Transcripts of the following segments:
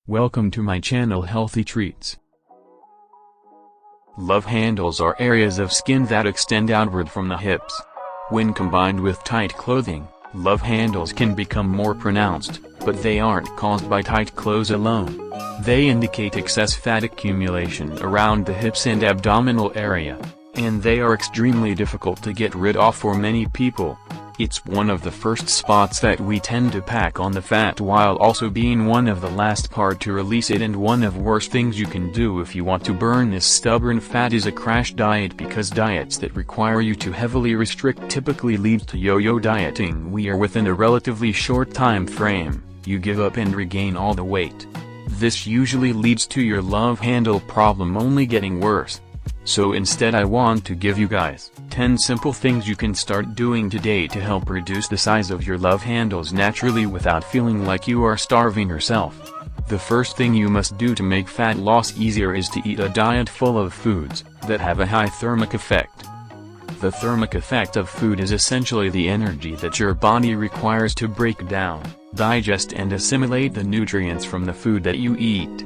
Welcome to my channel Healthy Treats. Love handles are areas of skin that extend outward from the hips. When combined with tight clothing, love handles can become more pronounced, but they aren't caused by tight clothes alone. They indicate excess fat accumulation around the hips and abdominal area, and they are extremely difficult to get rid of for many people. It's one of the first spots that we tend to pack on the fat while also being one of the last part to release it, and one of worst things you can do if you want to burn this stubborn fat is a crash diet, because diets that require you to heavily restrict typically lead to yo-yo dieting where within a relatively short time frame, you give up and regain all the weight. This usually leads to your love handle problem only getting worse. So instead I want to give you guys 10 simple things you can start doing today to help reduce the size of your love handles naturally without feeling like you are starving yourself. The first thing you must do to make fat loss easier is to eat a diet full of foods that have a high thermic effect. The thermic effect of food is essentially the energy that your body requires to break down, digest and assimilate the nutrients from the food that you eat.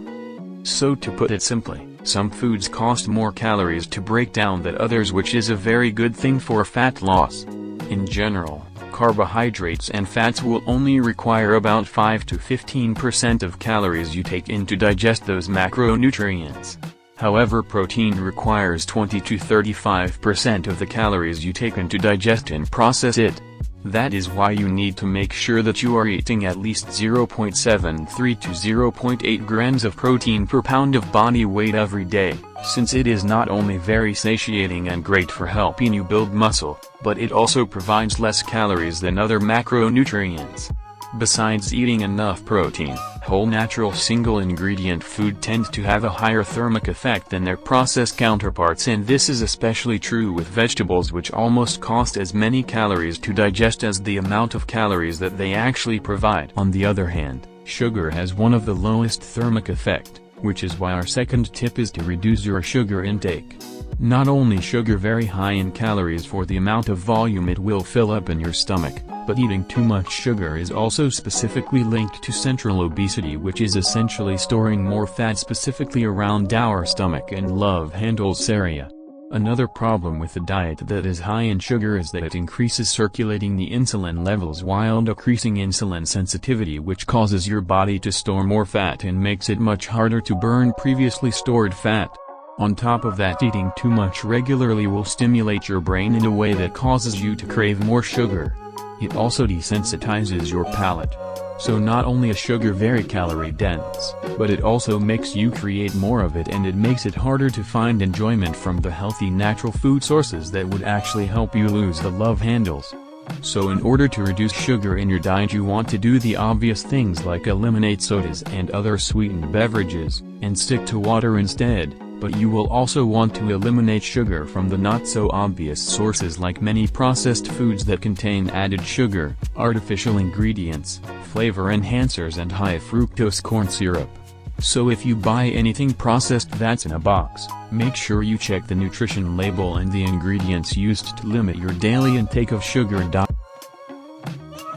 So to put it simply, some foods cost more calories to break down than others, which is a very good thing for fat loss. In general, carbohydrates and fats will only require about 5 to 15% of calories you take in to digest those macronutrients. However, protein requires 20 to 35% of the calories you take in to digest and process it. That is why you need to make sure that you are eating at least 0.73 to 0.8 grams of protein per pound of body weight every day, since it is not only very satiating and great for helping you build muscle, but it also provides less calories than other macronutrients. Besides eating enough protein, whole natural single-ingredient food tends to have a higher thermic effect than their processed counterparts, and this is especially true with vegetables, which almost cost as many calories to digest as the amount of calories that they actually provide. On the other hand, sugar has one of the lowest thermic effect, which is why our second tip is to reduce your sugar intake. Not only sugar very high in calories for the amount of volume it will fill up in your stomach, but eating too much sugar is also specifically linked to central obesity, which is essentially storing more fat specifically around our stomach and love handles area. Another problem with a diet that is high in sugar is that it increases circulating the insulin levels while decreasing insulin sensitivity, which causes your body to store more fat and makes it much harder to burn previously stored fat. On top of that, eating too much regularly will stimulate your brain in a way that causes you to crave more sugar. It also desensitizes your palate. So not only is sugar very calorie dense, but it also makes you create more of it, and it makes it harder to find enjoyment from the healthy natural food sources that would actually help you lose the love handles. So in order to reduce sugar in your diet, you want to do the obvious things like eliminate sodas and other sweetened beverages, and stick to water instead. But you will also want to eliminate sugar from the not-so-obvious sources like many processed foods that contain added sugar, artificial ingredients, flavor enhancers and high-fructose corn syrup. So if you buy anything processed that's in a box, make sure you check the nutrition label and the ingredients used to limit your daily intake of sugar.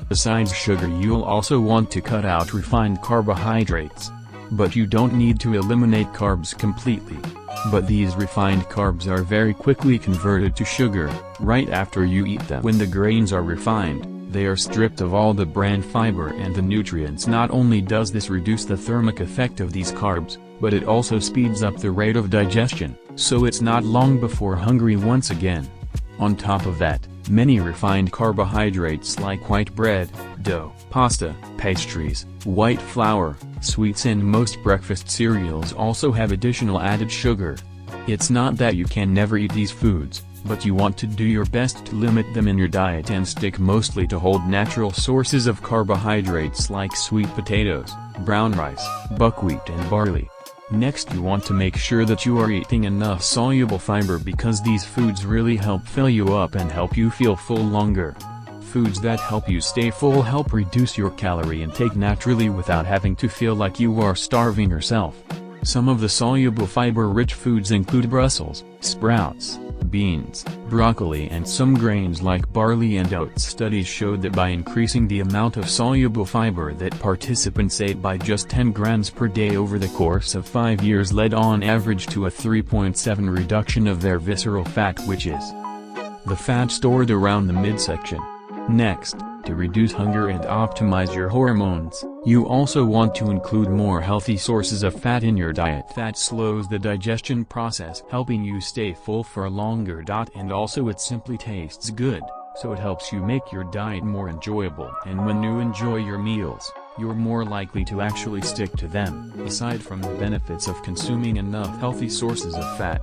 Besides sugar, you'll also want to cut out refined carbohydrates. But you don't need to eliminate carbs completely. But these refined carbs are very quickly converted to sugar, right after you eat them. When the grains are refined, they are stripped of all the bran fiber and the nutrients. Not only does this reduce the thermic effect of these carbs, but it also speeds up the rate of digestion, so it's not long before hungry once again. On top of that, many refined carbohydrates like white bread, dough, pasta, pastries, white flour, sweets and most breakfast cereals also have additional added sugar. It's not that you can never eat these foods, but you want to do your best to limit them in your diet and stick mostly to whole natural sources of carbohydrates like sweet potatoes, brown rice, buckwheat and barley. Next, you want to make sure that you are eating enough soluble fiber, because these foods really help fill you up and help you feel full longer. Foods that help you stay full help reduce your calorie intake naturally without having to feel like you are starving yourself. Some of the soluble fiber-rich foods include Brussels sprouts, beans, broccoli and some grains like barley and oats. Studies showed that by increasing the amount of soluble fiber that participants ate by just 10 grams per day over the course of 5 years led on average to a 3.7 reduction of their visceral fat, which is the fat stored around the midsection. Next, to reduce hunger and optimize your hormones, you also want to include more healthy sources of fat in your diet. Fat slows the digestion process, helping you stay full for a longer. And also it simply tastes good, so it helps you make your diet more enjoyable. And when you enjoy your meals, you're more likely to actually stick to them. Aside from the benefits of consuming enough healthy sources of fat,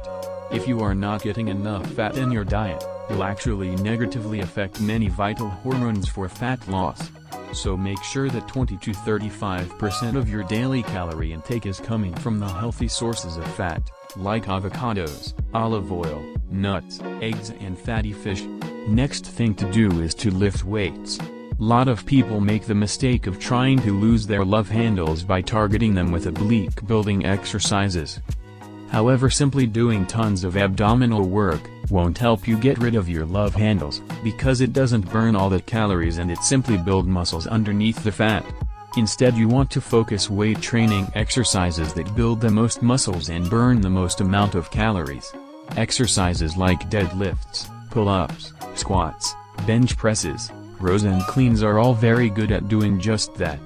if you are not getting enough fat in your diet, you'll actually negatively affect many vital hormones for fat loss. So make sure that 20 to 35% of your daily calorie intake is coming from the healthy sources of fat, like avocados, olive oil, nuts, eggs and fatty fish. Next thing to do is to lift weights. Lot of people make the mistake of trying to lose their love handles by targeting them with oblique building exercises. However, simply doing tons of abdominal work won't help you get rid of your love handles, because it doesn't burn all the calories and it simply builds muscles underneath the fat. Instead, you want to focus weight training exercises that build the most muscles and burn the most amount of calories. Exercises like deadlifts, pull-ups, squats, bench presses, rows and cleans are all very good at doing just that.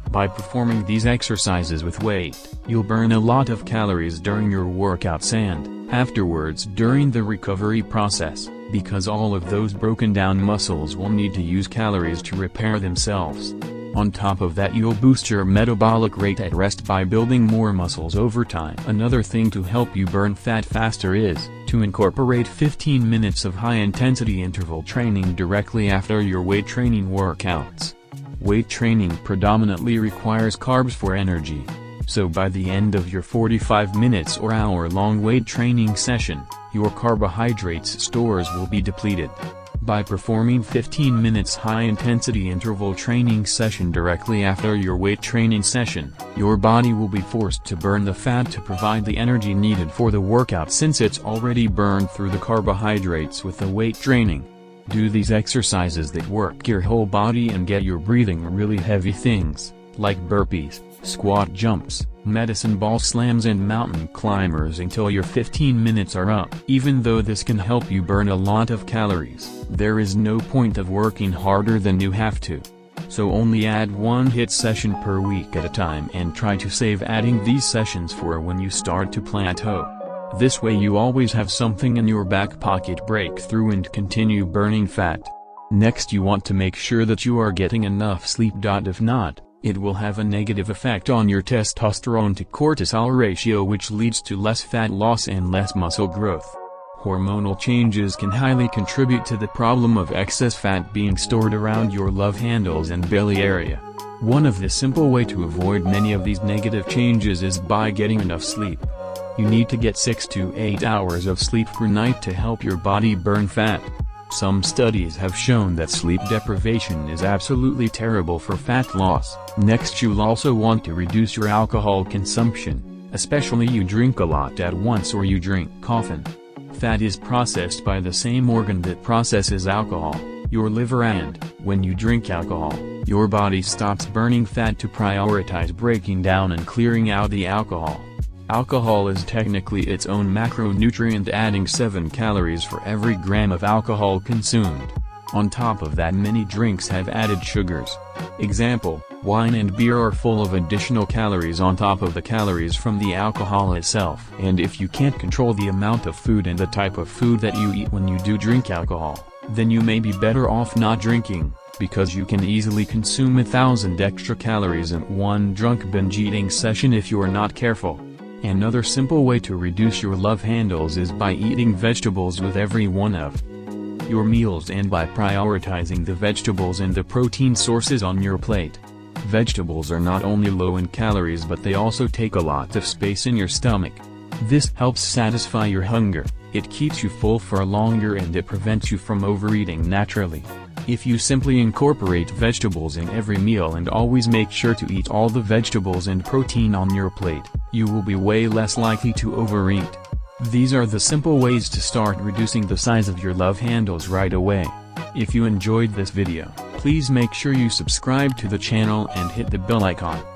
By performing these exercises with weight, you'll burn a lot of calories during your workouts and afterwards during the recovery process, because all of those broken down muscles will need to use calories to repair themselves. On top of that, you'll boost your metabolic rate at rest by building more muscles over time. Another thing to help you burn fat faster is to incorporate 15 minutes of high-intensity interval training directly after your weight training workouts. Weight training predominantly requires carbs for energy. So by the end of your 45 minutes or hour-long weight training session, your carbohydrates stores will be depleted. By performing 15 minutes high-intensity interval training session directly after your weight training session, your body will be forced to burn the fat to provide the energy needed for the workout, since it's already burned through the carbohydrates with the weight training. Do these exercises that work your whole body and get your breathing really heavy things, like burpees, squat jumps, medicine ball slams and mountain climbers until your 15 minutes are up. Even though this can help you burn a lot of calories, there is no point of working harder than you have to. So only add one HIIT session per week at a time and try to save adding these sessions for when you start to plateau. This way you always have something in your back pocket break through and continue burning fat. Next, you want to make sure that you are getting enough sleep. If not, it will have a negative effect on your testosterone to cortisol ratio, which leads to less fat loss and less muscle growth. Hormonal changes can highly contribute to the problem of excess fat being stored around your love handles and belly area. One of the simple way to avoid many of these negative changes is by getting enough sleep. You need to get 6 to 8 hours of sleep per night to help your body burn fat. Some studies have shown that sleep deprivation is absolutely terrible for fat loss. Next, you'll also want to reduce your alcohol consumption, especially you drink a lot at once or you drink often. Fat is processed by the same organ that processes alcohol, your liver, and when you drink alcohol, your body stops burning fat to prioritize breaking down and clearing out the alcohol. Alcohol is technically its own macronutrient, adding 7 calories for every gram of alcohol consumed. On top of that, many drinks have added sugars. Example, wine and beer are full of additional calories on top of the calories from the alcohol itself. And if you can't control the amount of food and the type of food that you eat when you do drink alcohol, then you may be better off not drinking, because you can easily consume 1,000 extra calories in one drunk binge eating session if you are not careful. Another simple way to reduce your love handles is by eating vegetables with every one of your meals and by prioritizing the vegetables and the protein sources on your plate. Vegetables are not only low in calories, but they also take a lot of space in your stomach. This helps satisfy your hunger, it keeps you full for longer, and it prevents you from overeating naturally. If you simply incorporate vegetables in every meal and always make sure to eat all the vegetables and protein on your plate, you will be way less likely to overeat. These are the simple ways to start reducing the size of your love handles right away. If you enjoyed this video, please make sure you subscribe to the channel and hit the bell icon.